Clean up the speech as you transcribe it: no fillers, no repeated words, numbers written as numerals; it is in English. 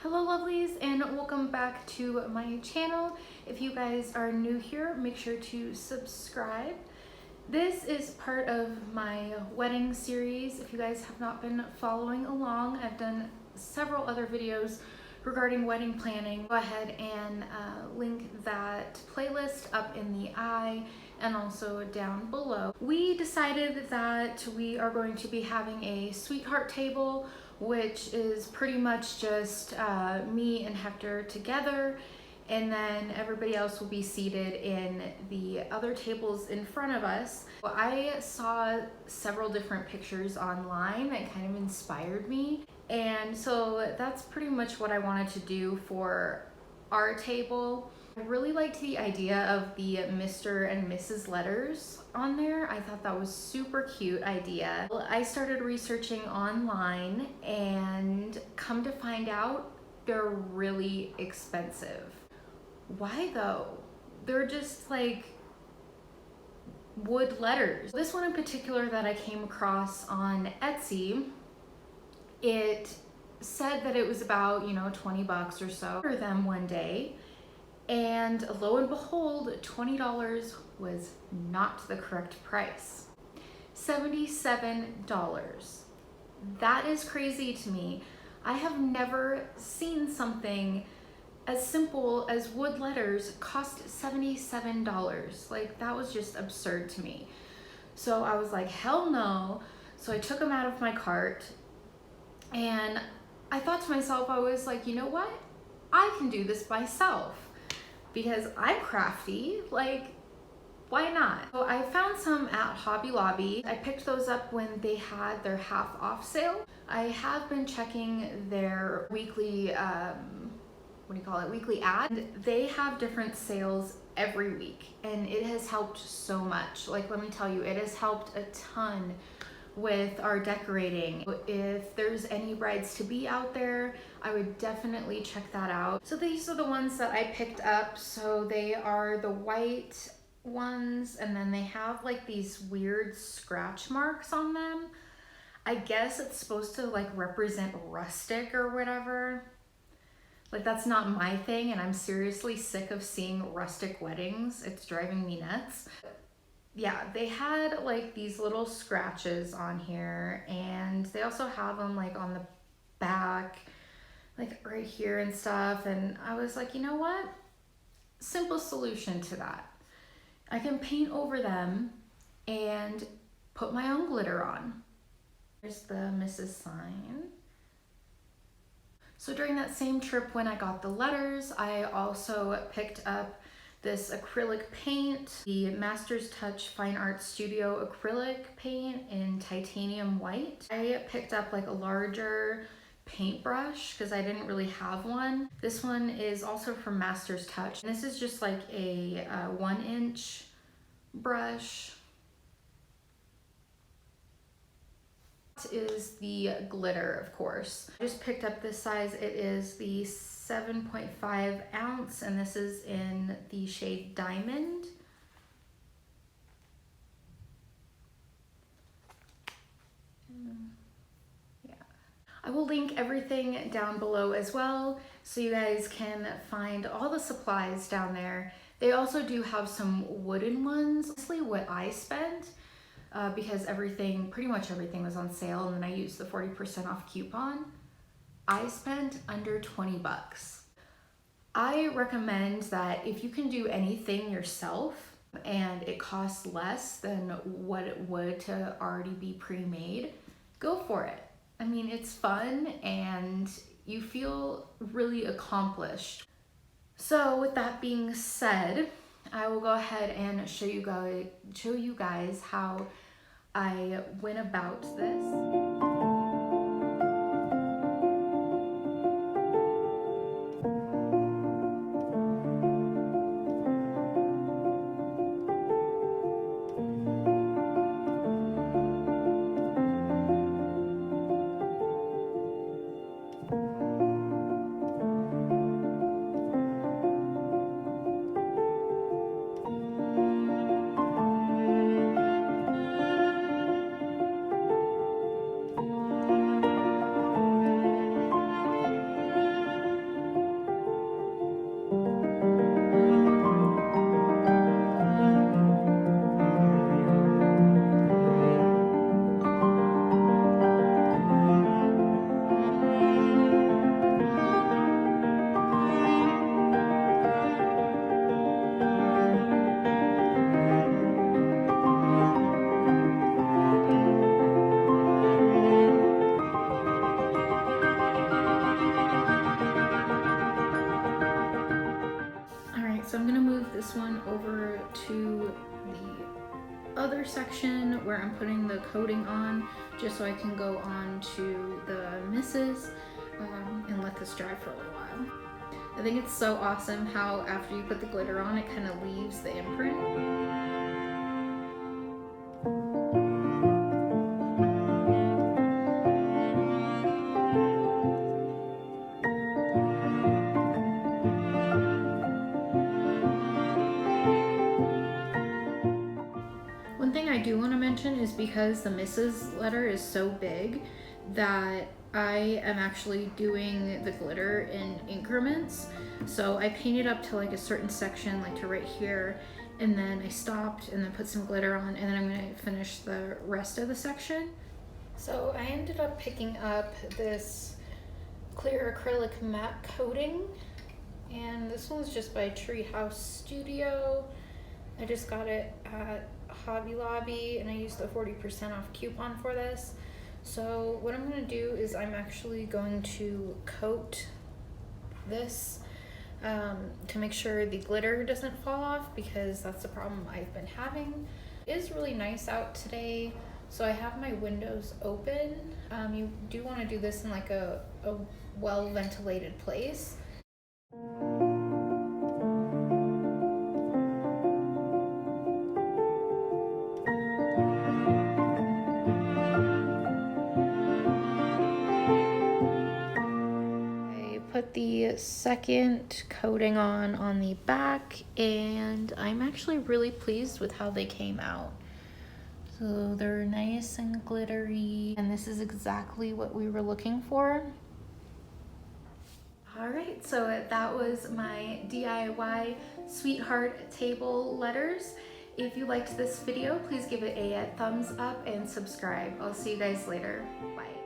Hello lovelies, and welcome back to my channel. If you guys are new here, make sure to subscribe. This is part of my wedding series. If you guys have not been following along, I've done several other videos regarding wedding planning. Go ahead and link that playlist up in the eye and also down below. We decided that we are going to be having a sweetheart table, which is pretty much just me and Hector together, and then everybody else will be seated in the other tables in front of us. I saw several different pictures online that kind of inspired me, and so that's pretty much what I wanted to do for our table. I really liked the idea of the Mr. and Mrs. letters on there. I thought that was super cute idea. I started researching online and come to find out they're really expensive. Why though? They're just like wood letters. This one in particular that I came across on Etsy, it said that it was about, 20 bucks or so for them one day. And lo and behold, $20 was not the correct price. $77. That is crazy to me. I have never seen something as simple as wood letters cost $77. Like, that was just absurd to me. So I was like, hell no. So I took them out of my cart, and I thought to myself, I was like, you know what? I can do this myself. Because I'm crafty, like, why not? So I found some at Hobby Lobby. I picked those up when they had their half off sale. I have been checking their weekly, weekly ad. They have different sales every week, and it has helped so much. Like, let me tell you, it has helped a ton with our decorating. If there's any brides to be out there, I would definitely check that out. So these are the ones that I picked up. So they are the white ones, and then they have like these weird scratch marks on them. I guess it's supposed to like represent rustic or whatever. Like, that's not my thing, and I'm seriously sick of seeing rustic weddings. It's driving me nuts. Yeah, they had like these little scratches on here, and they also have them like on the back, like right here and stuff. And I was like, you know what? Simple solution to that. I can paint over them and put my own glitter on. There's the Mrs. sign. So during that same trip when I got the letters, I also picked up this acrylic paint, the Master's Touch Fine Art Studio acrylic paint in titanium white. I picked up like a larger paintbrush because I didn't really have one. This one is also from Master's Touch. And this is just like a 1-inch brush. Is the glitter, of course. I just picked up this size. It is the 7.5 ounce, and this is in the shade Diamond. Yeah, I will link everything down below as well, so you guys can find all the supplies down there. They also do have some wooden ones. Honestly, what I spent, because pretty much everything was on sale, and then I used the 40% off coupon, I spent under 20 bucks. I recommend that if you can do anything yourself and it costs less than what it would to already be pre-made, go for it. I mean, it's fun and you feel really accomplished. So with that being said, I will go ahead and show you guys how I went about this. where I'm putting the coating on, just so I can go on to the misses and let this dry for a little while. I think it's so awesome how after you put the glitter on, it kind of leaves the imprint. One thing I do want to mention is because the Mrs. letter is so big that I am actually doing the glitter in increments. So I painted up to like a certain section, like to right here, and then I stopped and then put some glitter on, and then I'm going to finish the rest of the section. So I ended up picking up this clear acrylic matte coating, and this one's just by Treehouse Studio. I just got it at Hobby Lobby and I used the 40% off coupon for this. So what I'm going to do is I'm actually going to coat this to make sure the glitter doesn't fall off, because that's the problem I've been having. It is really nice out today, so I have my windows open. You do want to do this in like a well ventilated place. Put the second coating on the back, and I'm actually really pleased with how they came out. So they're nice and glittery, and this is exactly what we were looking for. All right, so that was my DIY Sweetheart Table letters. If you liked this video, please give it a thumbs up and subscribe. I'll see you guys later. Bye.